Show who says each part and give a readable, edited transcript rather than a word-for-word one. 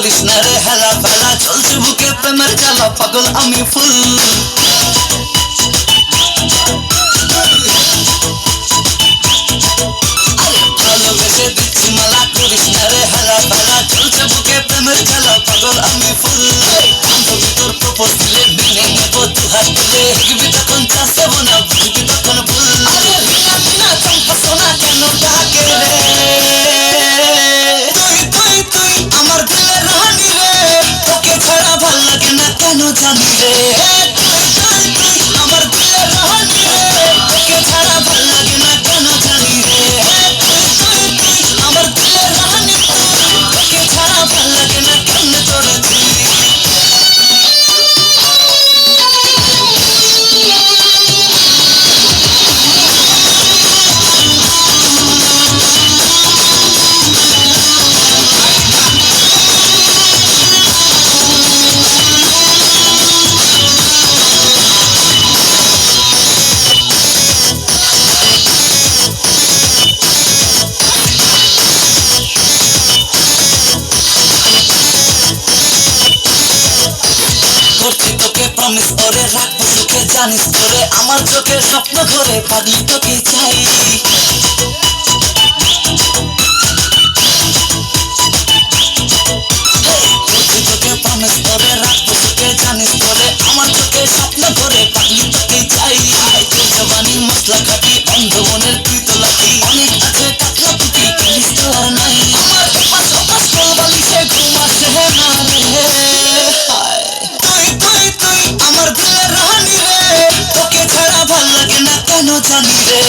Speaker 1: করিস না রে হেলা ফেলা, চলছে বুকে প্রেমের জ্বালা, পাগল আমি ফুল। ভালোবেসে দিচ্ছি মালা, করিস না রে হেলা ফেলা, চলছে বুকে প্রেমের জ্বালা, পাগল আমি ফুল। বান্ধবী তোর প্রপোজ দিলে মেনে নেবো দুহাত তুলে, হেগবি তখন চাষ দেবো না, বুঝবি তখন ভুল। আরে বিনা বিনা চম্পা সোনা কেন ডাকে রে, তুই তুই তুই আমার দিলের রানী রে, তোকে ছাড়া ভাল লাগে না কেন জানি রে। তুই তুই তুই আমার দিলের রানী রে, তোকে ছাড়া ভাল লাগে না কেন জানি রে। তুই তুই তুই আমার দিলের রানী, তোকে ছাড়া ভাল লাগে না কেন তোরে তুই। করছি তোকে প্রমিস করে রাখবো সুখে, জানিস করে আমার চোখে স্বপ্ন ঘরে, পাগলি তোকে চাই। করছি তোকে প্রমিস করে রাখবো সুখে, জানিস করে আমার চোখে স্বপ্ন ঘরে, পাগলি তোকে চাই। তোর জবানি মশলা খাটি, অন্ধ মনের তুই তো লাঠি, অনেক আছে কাতলা পুটি, কিনিস তো আর নাই। আমার উপাস উপাস কোল বালিশে ঘুম আসে না রে। তুই তুই তুই আমার দিলের রানী রে, তোকে ছাড়া ভাল লাগে না কেন জানি রে।